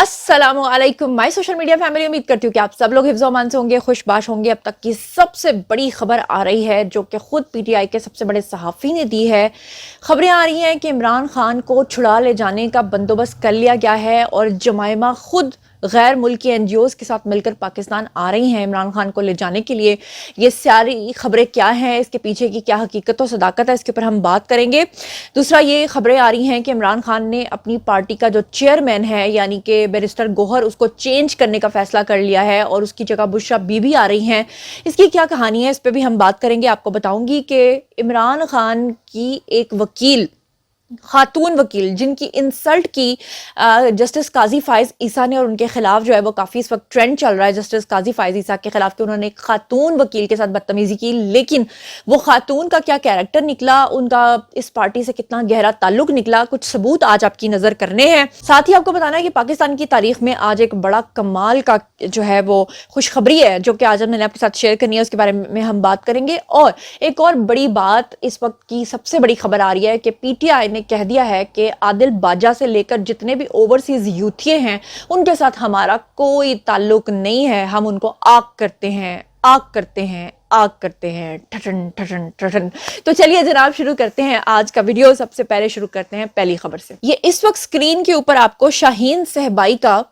अस्सलाम वालेकुम my social media family. उम्मीद करती हूँ कि आप सब लोग हिफ्ज़ अमान से होंगे, खुशबाश होंगे। अब तक की सबसे बड़ी खबर आ रही है जो कि खुद पीटीआई के सबसे बड़े सहाफ़ी ने दी है। खबरें आ रही हैं कि इमरान खान को छुड़ा ले जाने का बंदोबस्त कर लिया गया है और जमाइमा खुद गैर मुल्की एनजीओज़ के साथ मिलकर पाकिस्तान आ रही हैं इमरान खान को ले जाने के लिए। ये सारी खबरें क्या हैं, इसके पीछे की क्या हकीकत और सदाकत है, इसके ऊपर हम बात करेंगे। दूसरा, ये खबरें आ रही हैं कि इमरान खान ने अपनी पार्टी का जो चेयरमैन है यानी कि बैरिस्टर गोहर, उसको चेंज करने का फैसला कर लिया है और उसकी जगह बुशरा बीबी आ रही हैं। इसकी क्या कहानी है, इस पर भी हम बात करेंगे। आपको बताऊंगी कि इमरान खान की एक वकील, खातून वकील जिनकी इंसल्ट की जस्टिस काजी फाइज ईसा ने, और उनके खिलाफ जो है वो काफ़ी इस वक्त ट्रेंड चल रहा है जस्टिस काजी फाइज ईसा के खिलाफ कि उन्होंने एक खातून वकील के साथ बदतमीजी की। लेकिन वो खातून का क्या कैरेक्टर निकला, उनका इस पार्टी से कितना गहरा ताल्लुक निकला, कुछ सबूत आज आपकी नज़र करने हैं। साथ ही आपको बताना है कि पाकिस्तान की तारीख में आज एक बड़ा कमाल का जो है वो खुशखबरी है जो कि आज मैंने आपके साथ शेयर करनी है, उसके बारे में हम बात करेंगे। और एक और बड़ी बात, इस वक्त की सबसे बड़ी खबर आ रही है कि पीटीआई ने कह दिया है कि आदिल बाजा से लेकर जितने भी ओवरसीज यूथिये हैं उनके साथ हमारा कोई ताल्लुक नहीं है, हम उनको आग करते हैं, आग करते हैं, आग करते हैं, ठठन ठठन ठठन। तो चलिए जनाब, शुरू करते हैं आज का वीडियो। सबसे पहले शुरू करते हैं पहली खबर से। ये इस वक्त स्क्रीन के ऊपर आपको शाहीन सहबाई का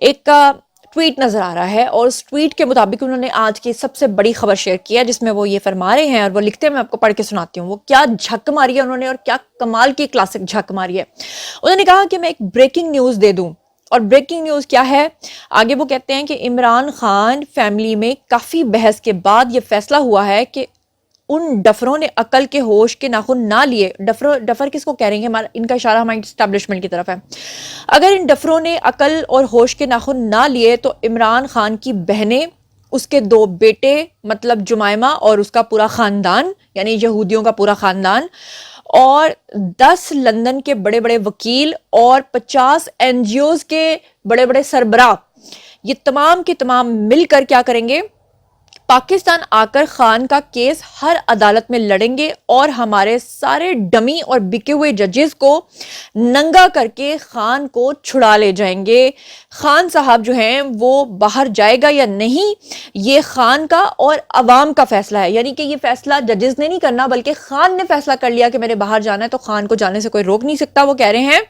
एक ट्वीट नजर आ रहा है और उस ट्वीट के मुताबिक उन्होंने आज की सबसे बड़ी खबर शेयर की है जिसमें वो ये फरमा रहे हैं, और वो लिखते हैं, मैं आपको पढ़ के सुनाती हूँ। वो क्या झक मारी है उन्होंने और क्या कमाल की क्लासिक झक मारी है। उन्होंने कहा कि मैं एक ब्रेकिंग न्यूज दे दूं, और ब्रेकिंग न्यूज क्या है, आगे वो कहते हैं कि इमरान खान फैमिली में काफी बहस के बाद ये फैसला हुआ है कि उन डफरों ने अकल के होश के नाखून ना लिए। डफर किसको कह रहे हैं, हमारा इनका इशारा हमारी एस्टैब्लिशमेंट की तरफ है। अगर इन डफरों ने अकल और होश के नाखून ना लिए तो इमरान खान की बहनें, उसके 2 बेटे मतलब जुमाइमा और उसका पूरा खानदान यानी यहूदियों का पूरा खानदान, और 10 लंदन के बड़े बड़े वकील और 50 एनजीओज के बड़े बड़े सरबराह, ये तमाम के तमाम मिलकर क्या करेंगे, पाकिस्तान आकर खान का केस हर अदालत में लड़ेंगे और हमारे सारे डमी और बिके हुए जजेस को नंगा करके खान को छुड़ा ले जाएंगे। खान साहब जो हैं वो बाहर जाएगा या नहीं, ये खान का और अवाम का फैसला है। यानी कि ये फैसला जजेस ने नहीं करना बल्कि खान ने फैसला कर लिया कि मेरे बाहर जाना है, तो खान को जाने से कोई रोक नहीं सकता। वो कह रहे हैं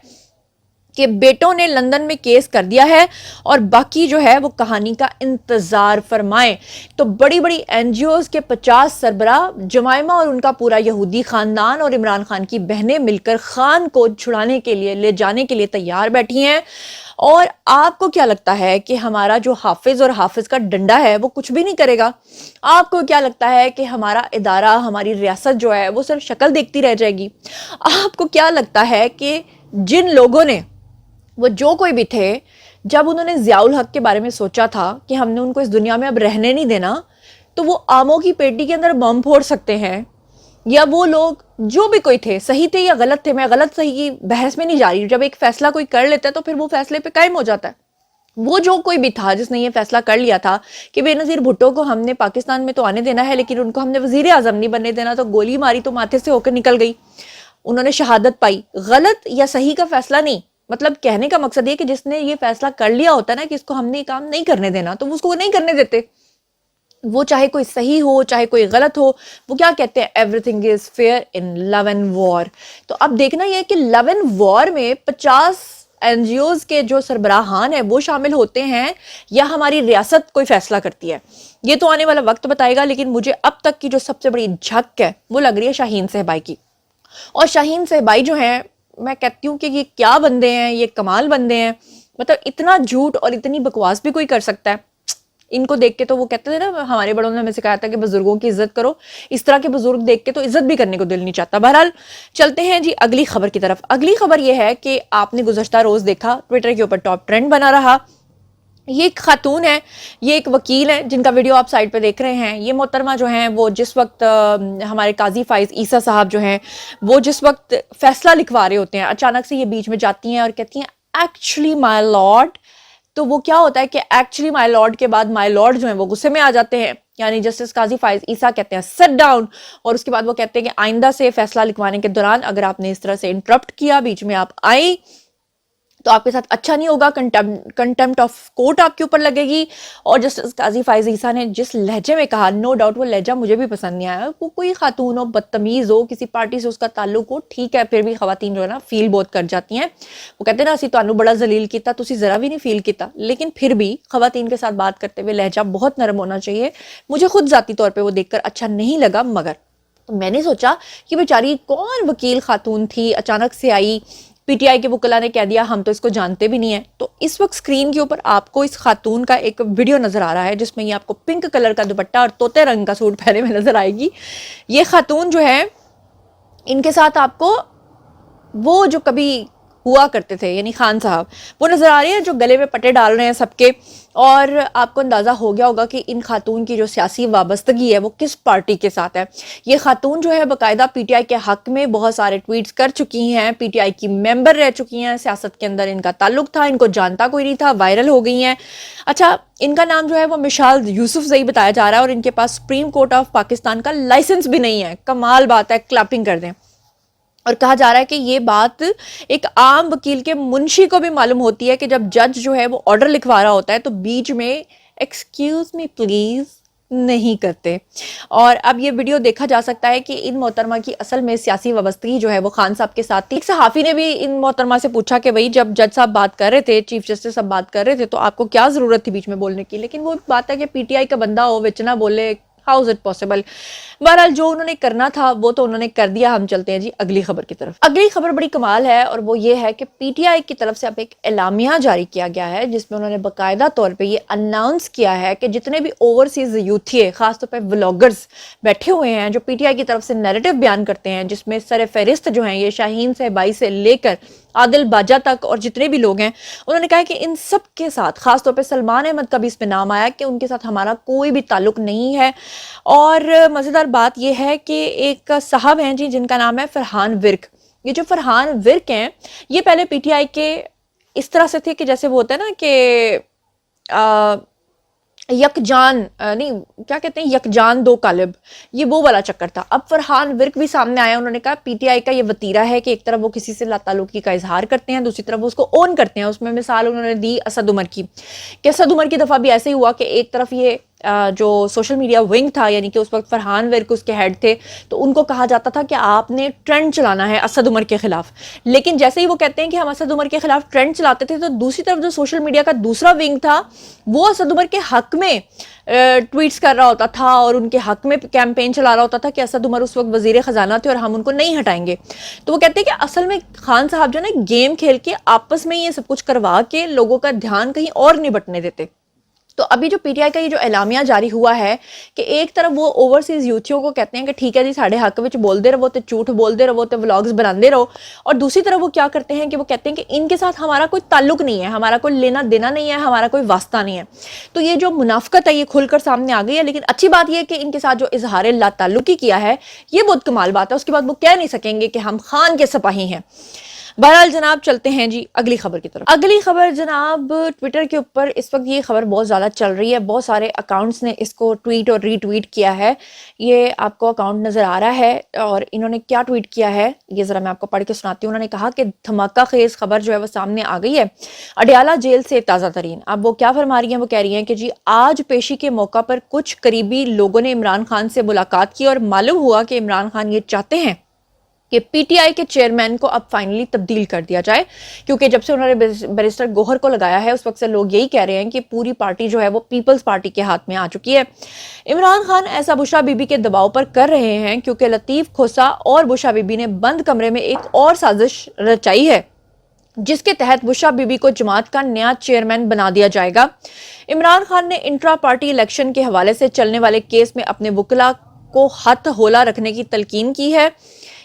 कि बेटों ने लंदन में केस कर दिया है और बाकी जो है वो कहानी का इंतजार फरमाएं। तो बड़ी बड़ी एनजीओज के 50 सरबराह, जमाइमा और उनका पूरा यहूदी खानदान और इमरान खान की बहनें मिलकर खान को छुड़ाने के लिए, ले जाने के लिए तैयार बैठी हैं। और आपको क्या लगता है कि हमारा जो हाफिज और हाफिज का डंडा है वो कुछ भी नहीं करेगा? आपको क्या लगता है कि हमारा इदारा, हमारी रियासत जो है वो सिर्फ शक्ल देखती रह जाएगी? आपको क्या लगता है कि जिन लोगों ने, वो जो कोई भी थे, जब उन्होंने ज़ियाउल हक के बारे में सोचा था कि हमने उनको इस दुनिया में अब रहने नहीं देना, तो वो आमों की पेटी के अंदर बम फोड़ सकते हैं, या वो लोग जो भी कोई थे, सही थे या गलत थे, मैं गलत सही की बहस में नहीं जा रही। जब एक फैसला कोई कर लेता है तो फिर वो फैसले पे कायम हो जाता है। वो जो कोई भी था जिसने ये फैसला कर लिया था कि बेनज़ीर भुट्टो को हमने पाकिस्तान में तो आने देना है लेकिन उनको हमने वजीर आजम नहीं बनने देना, तो गोली मारी तो माथे से होकर निकल गई, उन्होंने शहादत पाई। गलत या सही का फैसला नहीं, मतलब कहने का मकसद ये कि जिसने ये फैसला कर लिया होता है ना कि इसको हमने ये काम नहीं करने देना, तो उसको नहीं करने देते। वो चाहे कोई सही हो चाहे कोई गलत हो, वो क्या कहते हैं, everything is fair in love and war. तो अब देखना यह है कि लव एंड वॉर में 50 एनजीओज के जो सरबराहान है वो शामिल होते हैं या हमारी रियासत कोई फैसला करती है, ये तो आने वाला वक्त बताएगा। लेकिन मुझे अब तक की जो सबसे बड़ी झक है वो लग रही है शाहीन सहबाई की। और शाहीन सहबाई जो है, मैं कहती हूँ कि ये क्या बंदे हैं, ये कमाल बंदे हैं। मतलब इतना झूठ और इतनी बकवास भी कोई कर सकता है? इनको देख के तो वो कहते थे ना, हमारे बड़ों ने हमें सिखाया था कि बुजुर्गों की इज्जत करो। इस तरह के बुजुर्ग देख के तो इज्जत भी करने को दिल नहीं चाहता। बहरहाल चलते हैं जी अगली खबर की तरफ। अगली खबर ये है कि आपने गुज़श्ता रोज देखा ट्विटर के ऊपर टॉप ट्रेंड बना रहा। ये एक खातून है, ये एक वकील है जिनका वीडियो आप साइड पे देख रहे हैं। ये मोहतरमा जो हैं वो जिस वक्त हमारे काजी फाइज ईसा साहब जो हैं वो जिस वक्त फैसला लिखवा रहे होते हैं, अचानक से ये बीच में जाती हैं और कहती हैं एक्चुअली माय लॉर्ड। तो वो क्या होता है कि एक्चुअली माय लॉर्ड के बाद माय लॉर्ड जो है वो गुस्से में आ जाते हैं, यानी जस्टिस काजी फाइज ईसा कहते हैं सिट डाउन, और उसके बाद वो कहते हैं कि आइंदा से फैसला लिखवाने के दौरान अगर आपने इस तरह से इंटरप्ट किया, बीच में आप आई, तो आपके साथ अच्छा नहीं होगा, कंटेम्प्ट ऑफ कोर्ट आपके ऊपर लगेगी। और जस्टिस काजी फायज ईसा ने जिस लहजे में कहा, नो डाउट वो लहजा मुझे भी पसंद नहीं आया। वो कोई खातून हो, बदतमीज हो, किसी पार्टी से उसका ताल्लुक हो, ठीक है, फिर भी खवातीन जो है ना फील बहुत कर जाती हैं। वो कहते हैं ना, असी तुहानू बड़ा जलील किया, तुसी जरा भी नहीं फील किया, लेकिन फिर भी खवातीन के साथ बात करते हुए लहजा बहुत नरम होना चाहिए। मुझे खुद जाती तौर पर वो देखकर अच्छा नहीं लगा, मगर तो मैंने सोचा कि बेचारी कौन वकील खातून थी, अचानक से आई, पीटीआई के वकला ने कह दिया हम तो इसको जानते भी नहीं है। तो इस वक्त स्क्रीन के ऊपर आपको इस खातून का एक वीडियो नजर आ रहा है जिसमें ये आपको पिंक कलर का दुपट्टा और तोते रंग का सूट पहने में नजर आएगी। ये खातून जो है, इनके साथ आपको वो जो कभी हुआ करते थे यानी खान साहब, वो नजर आ रहे हैं जो गले में पट्टे डाल रहे हैं सबके। और आपको अंदाजा हो गया होगा कि इन खातून की जो सियासी वाबस्तगी है वो किस पार्टी के साथ है। ये खातून जो है बाकायदा पीटीआई के हक में बहुत सारे ट्वीट्स कर चुकी हैं, पीटीआई की मेंबर रह चुकी हैं, सियासत के अंदर इनका ताल्लुक था, इनको जानता कोई नहीं था, वायरल हो गई हैं। अच्छा, इनका नाम जो है वो मिशाल यूसुफ जई बताया जा रहा है और इनके पास सुप्रीम कोर्ट ऑफ पाकिस्तान का लाइसेंस भी नहीं है। कमाल बात है, क्लैपिंग कर दें। और कहा जा रहा है कि ये बात एक आम वकील के मुंशी को भी मालूम होती है कि जब जज जो है वो ऑर्डर लिखवा रहा होता है तो बीच में एक्सक्यूज मी प्लीज नहीं करते। और अब ये वीडियो देखा जा सकता है कि इन मोहतरमा की असल में सियासी वाबस्तगी जो है वो खान साहब के साथ थी। एक सहाफ़ी ने भी इन मोहतरमा से पूछा कि भाई जब जज साहब बात कर रहे थे, चीफ जस्टिस साहब बात कर रहे थे, तो आपको क्या ज़रूरत थी बीच में बोलने की। लेकिन वो बात है कि पीटीआई का बंदा हो, विच ना बोले, हाउ इज इट पॉसिबल। बहरहाल जो उन्होंने करना था वो तो उन्होंने कर दिया। हम चलते हैं जी अगली खबर की तरफ। अगली खबर बड़ी कमाल है और वो ये है कि पीटीआई की तरफ से अब एक एलामिया जारी किया गया है जिसमें उन्होंने बाकायदा तौर पे ये अनाउंस किया है कि जितने भी ओवरसीज यूथिये, खासतौर पे व्लॉगर्स बैठे हुए हैं जो पीटीआई की तरफ से नैरेटिव बयान करते हैं, जिसमें सर फहरिस्त जो हैं ये शाहीन सहबाई से लेकर आदिल बाजा तक और जितने भी लोग हैं, उन्होंने कहा कि इन सब के साथ, खासतौर पे सलमान अहमद का भी इसमें नाम आया कि उनके साथ हमारा कोई भी ताल्लुक नहीं है। और मज़ेदार बात यह है कि एक साहब हैं जी जिनका नाम है फरहान विर्क। ये जो फरहान विर्क हैं ये पहले पीटीआई के इस तरह से थे कि जैसे वो होता है ना कि यकजान नहीं क्या कहते हैं, यकजान दो कालिब, ये वो वाला चक्कर था। अब फरहान विर्क भी सामने आया, उन्होंने कहा पीटीआई का ये वतीरा है कि एक तरफ वो किसी से ताल्लुकी का इजहार करते हैं, दूसरी तरफ वो उसको ओन करते हैं। उसमें मिसाल उन्होंने दी असद उमर की, कि असद उमर की दफ़ा भी ऐसे ही हुआ कि एक तरफ ये जो सोशल मीडिया विंग था, यानी कि उस वक्त फरहान विर्क उसके हेड थे, तो उनको कहा जाता था कि आपने ट्रेंड चलाना है असद उमर के खिलाफ। लेकिन जैसे ही वो कहते हैं कि हम असद उमर के खिलाफ ट्रेंड चलाते थे, तो दूसरी तरफ जो सोशल मीडिया का दूसरा विंग था वो असद उमर के हक में ट्वीट्स कर रहा होता था और उनके हक में कैंपेन चला रहा होता था कि असद उमर उस वक्त वजीर खजाना थे और हम उनको नहीं हटाएंगे। तो वो कहते हैं कि असल में खान साहब जो है गेम खेल के आपस में ये सब कुछ करवा के लोगों का ध्यान कहीं और नहीं बटने देते। तो अभी जो पीटीआई का ये जो एलामिया जारी हुआ है कि एक तरफ वो ओवरसीज यूथियों को कहते हैं कि ठीक है जी साढ़े हक में बोलते रहो, तो झूठ बोलते रहो, तो व्लॉग्स बनाते रहो, और दूसरी तरफ वो क्या करते हैं कि वो कहते हैं कि इनके साथ हमारा कोई ताल्लुक नहीं है, हमारा कोई लेना देना नहीं है, हमारा कोई वास्ता नहीं है। तो ये जो मुनाफकत है ये खुलकर सामने आ गई है। लेकिन अच्छी बात यह है कि इनके साथ जो इजहार ला ताल्लुकी किया है ये बहुत कमाल बात है। उसके बाद वो कह नहीं सकेंगे कि हम खान के सिपाही हैं। बहरहाल जनाब चलते हैं जी अगली खबर की तरफ। अगली खबर जनाब ट्विटर के ऊपर इस वक्त ये खबर बहुत ज़्यादा चल रही है, बहुत सारे अकाउंट्स ने इसको ट्वीट और रीट्वीट किया है। ये आपको अकाउंट नज़र आ रहा है और इन्होंने क्या ट्वीट किया है ये ज़रा मैं आपको पढ़ के सुनाती हूँ। उन्होंने कहा कि धमाका खेज खबर जो है वो सामने आ गई है अडयाला जेल से ताज़ा तरीन। अब वो क्या फरमा रही हैं, वो कह रही हैं कि जी आज पेशी के मौका पर कुछ करीबी लोगों ने इमरान खान से मुलाकात की और मालूम हुआ कि इमरान खान ये चाहते हैं कि पीटीआई के चेयरमैन को अब फाइनली तब्दील कर दिया जाए, क्योंकि जब से उन्होंने बैरिस्टर गौहर को लगाया है उस वक्त से लोग यही कह रहे हैं कि पूरी पार्टी जो है वो पीपल्स पार्टी के हाथ में आ चुकी है। इमरान खान ऐसा बुशरा बीबी के दबाव पर कर रहे हैं क्योंकि लतीफ खोसा और बुशरा बीबी ने बंद कमरे में एक और साजिश रचाई है जिसके तहत बुशरा बीबी को जमात का नया चेयरमैन बना दिया जाएगा। इमरान खान ने इंट्रा पार्टी इलेक्शन के हवाले से चलने वाले केस में अपने वकला को हाथ होला रखने की तलकीन की है।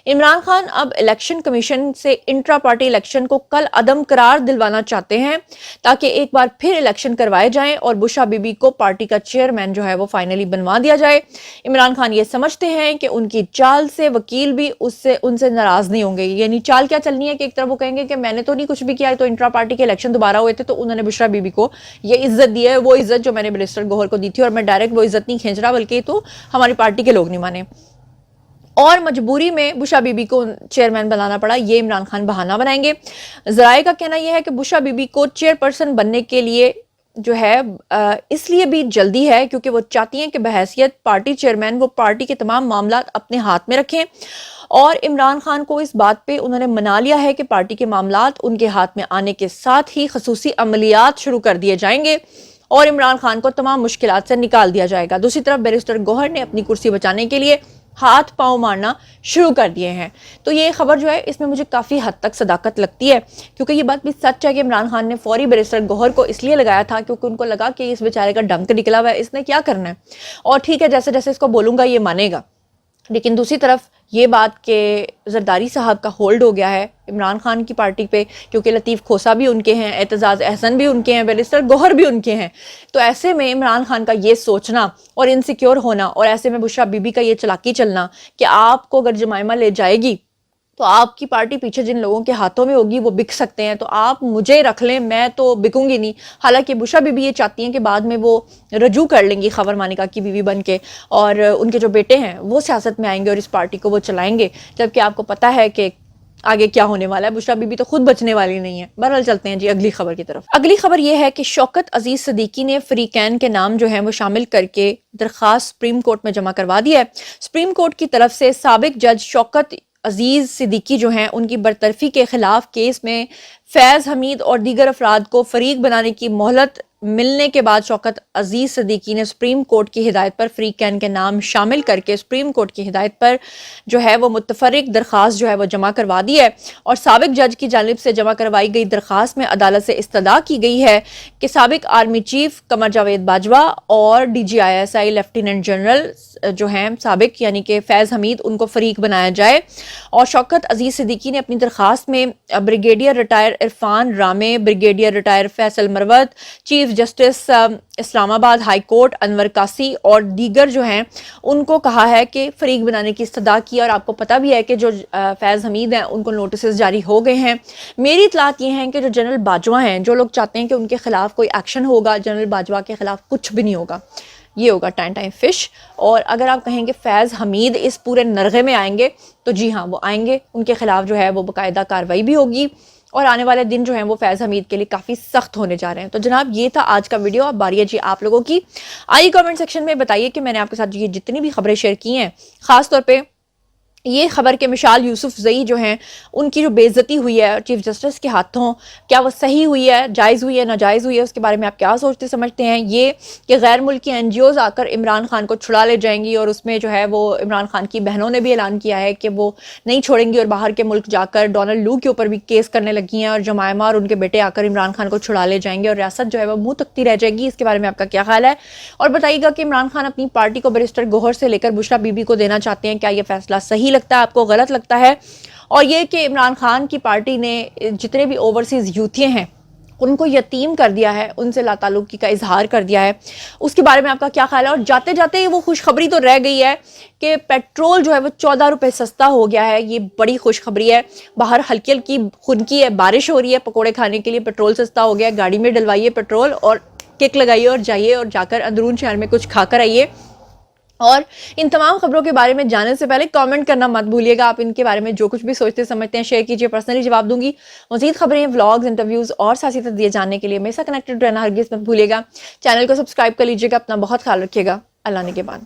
इमरान खान अब इलेक्शन कमीशन से इंट्रा पार्टी इलेक्शन को कल अदम करार दिलवाना चाहते हैं ताकि एक बार फिर इलेक्शन करवाए जाएं और बुशरा बीबी को पार्टी का चेयरमैन जो है वो फाइनली बनवा दिया जाए। इमरान खान ये समझते हैं कि उनकी चाल से वकील भी उनसे नाराज नहीं होंगे। यानी चाल क्या चलनी है कि एक तरफ वो कहेंगे कि मैंने तो नहीं कुछ भी किया, तो इंट्रा पार्टी के इलेक्शन दोबारा हुए थे तो उन्होंने बुशरा बीबी को ये इज्जत दी है, वो इज्जत जो मैंने बैरिस्टर गौहर को दी थी, और मैं डायरेक्ट वो इज्जत नहीं खींच रहा बल्कि तो हमारी पार्टी के लोग नहीं माने। اور مجبوری میں بشا بی بی کو چیئرمین بنانا پڑا، یہ عمران خان بہانہ بنائیں گے۔ ذرائع کا کہنا یہ ہے کہ بشا بی بی کو چیئر پرسن بننے کے لیے جو ہے اس لیے بھی جلدی ہے کیونکہ وہ چاہتی ہیں کہ بحیثیت پارٹی چیئرمین وہ پارٹی کے تمام معاملات اپنے ہاتھ میں رکھیں، اور عمران خان کو اس بات پہ انہوں نے منا لیا ہے کہ پارٹی کے معاملات ان کے ہاتھ میں آنے کے ساتھ ہی خصوصی عملیات شروع کر دیے جائیں گے اور عمران خان کو تمام مشکلات سے نکال دیا جائے گا۔ دوسری طرف بیرسٹر گوہر نے اپنی کرسی بچانے کے لیے ہاتھ پاؤں مارنا شروع کر دیے ہیں۔ تو یہ خبر جو ہے اس میں مجھے کافی حد تک صداقت لگتی ہے، کیونکہ یہ بات بھی سچ ہے کہ عمران خان نے فوری بیرسٹر گوہر کو اس لیے لگایا تھا کیونکہ ان کو لگا کہ اس بیچارے کا ڈنک نکلا ہوا ہے، اس نے کیا کرنا ہے، اور ٹھیک ہے جیسے جیسے اس کو بولوں گا یہ مانے گا۔ لیکن دوسری طرف یہ بات کہ زرداری صاحب کا ہولڈ ہو گیا ہے عمران خان کی پارٹی پہ، کیونکہ لطیف کھوسا بھی ان کے ہیں، اعتزاز احسن بھی ان کے ہیں، بیرسٹر گوہر بھی ان کے ہیں، تو ایسے میں عمران خان کا یہ سوچنا اور انسیکیور ہونا، اور ایسے میں بشرا بی بی کا یہ چلاکی چلنا کہ آپ کو اگر جمائمہ لے جائے گی تو آپ کی پارٹی پیچھے جن لوگوں کے ہاتھوں میں ہوگی وہ بک سکتے ہیں، تو آپ مجھے رکھ لیں، میں تو بکوں گی نہیں۔ حالانکہ بشرا بی بی یہ چاہتی ہیں کہ بعد میں وہ رجوع کر لیں گی خاور مانیکا کی بیوی بن کے، اور ان کے جو بیٹے ہیں وہ سیاست میں آئیں گے اور اس پارٹی کو وہ چلائیں گے، جبکہ آپ کو پتہ ہے کہ آگے کیا ہونے والا ہے۔ بشرا بی بی تو خود بچنے والی نہیں ہے۔ بہرحال چلتے ہیں جی اگلی خبر کی طرف۔ اگلی خبر یہ ہے کہ شوکت عزیز صدیقی نے فریقین کے نام جو ہیں وہ شامل کر کے درخواست سپریم کورٹ میں جمع کروا دیا ہے۔ سپریم کورٹ کی طرف سے سابق جج شوکت عزیز صدیقی جو ہیں ان کی برطرفی کے خلاف کیس میں فیض حمید اور دیگر افراد کو فریق بنانے کی مہلت ملنے کے بعد شوکت عزیز صدیقی نے سپریم کورٹ کی ہدایت پر فریقین کے نام شامل کر کے سپریم کورٹ کی ہدایت پر جو ہے وہ متفرق درخواست جو ہے وہ جمع کروا دی ہے، اور سابق جج کی جانب سے جمع کروائی گئی درخواست میں عدالت سے استدعا کی گئی ہے کہ سابق آرمی چیف قمر جاوید باجوہ اور D G I S I lieutenant general جو ہیں سابق یعنی کہ فیض حمید ان کو فریق بنایا جائے، اور شوکت عزیز صدیقی نے اپنی درخواست میں brigadier retire Irfan Ramay, brigadier retire Faisal Marwat, chief justice Islamabad high court انور قاسی اور دیگر جو ہیں ان کو کہا ہے کہ فریق بنانے کی استدعا کی، اور آپ کو پتہ بھی ہے کہ جو فیض حمید ہیں ان کو نوٹسز جاری ہو گئے ہیں۔ میری اطلاعات یہ ہیں کہ جو جنرل باجوہ ہیں، جو لوگ چاہتے ہیں کہ ان کے خلاف کوئی ایکشن ہوگا، جنرل باجوہ کے خلاف کچھ بھی نہیں ہوگا، یہ ہوگا ٹائم فش۔ اور اگر آپ کہیں کہ فیض حمید اس پورے نرغے میں آئیں گے تو جی ہاں وہ آئیں گے، ان کے خلاف جو ہے وہ باقاعدہ کارروائی بھی ہوگی، اور آنے والے دن جو ہیں وہ فیض حمید کے لیے کافی سخت ہونے جا رہے ہیں۔ تو جناب یہ تھا آج کا ویڈیو، اب باری ہے جی آپ لوگوں کی۔ آئیے کامنٹ سیکشن میں بتائیے کہ میں نے آپ کے ساتھ یہ جتنی بھی خبریں شیئر کی ہیں، خاص طور پہ یہ خبر کہ مشال یوسف زئی جو ہیں ان کی جو بے عزتی ہوئی ہے چیف جسٹس کے ہاتھوں، کیا وہ صحیح ہوئی ہے، جائز ہوئی ہے، ناجائز ہوئی ہے، اس کے بارے میں آپ کیا سوچتے سمجھتے ہیں؟ یہ کہ غیر ملکی این جی اوز آ کر عمران خان کو چھڑا لے جائیں گی، اور اس میں جو ہے وہ عمران خان کی بہنوں نے بھی اعلان کیا ہے کہ وہ نہیں چھوڑیں گی، اور باہر کے ملک جا کر ڈونلڈ لو کے اوپر بھی کیس کرنے لگی ہیں، اور جمائمہ اور ان کے بیٹے آ کر عمران خان کو چھڑا لے جائیں گے اور ریاست جو ہے وہ منہ تکتی رہ جائے گی، اس کے بارے میں آپ کا کیا خیال ہے؟ اور بتائیے گا کہ عمران خان اپنی پارٹی کو بیرسٹر گوہر سے لے کر بشرا بی بی کو دینا چاہتے ہیں، کیا یہ فیصلہ صحیح لگتا ہے آپ کو، غلط لگتا ہے؟ اور یہ کہ عمران خان کی پارٹی نے جتنے بھی اوورسیز یوتھیے ہیں ان کو یتیم کر دیا ہے، ان سے لا تعلقی کا اظہار کر دیا ہے، اس کے بارے میں آپ کا کیا خیال ہے؟ اور جاتے جاتے وہ خوشخبری تو رہ گئی ہے کہ پیٹرول جو ہے وہ 14 روپے سستا ہو گیا ہے، یہ بڑی خوشخبری ہے۔ باہر ہلکی ہلکی خنکی ہے، بارش ہو رہی ہے، پکوڑے کھانے کے لیے پیٹرول سستا ہو گیا ہے، گاڑی میں ڈلوائیے پیٹرول اور کک لگائیے اور جائیے اور جا کر اندرون شہر میں کچھ کھا کر آئیے۔ اور ان تمام خبروں کے بارے میں جاننے سے پہلے کامنٹ کرنا مت بھولیے گا، آپ ان کے بارے میں جو کچھ بھی سوچتے سمجھتے ہیں شیئر کیجئے، پرسنلی جواب دوں گی۔ مزید خبریں، ولاگز، انٹرویوز اور سیاسی تجزیے جاننے کے لیے میرے ساتھ کنیکٹڈ رہنا ہرگز مت بھولیے گا۔ چینل کو سبسکرائب کر لیجئے گا، اپنا بہت خیال رکھیے گا، اللہ نگہبان۔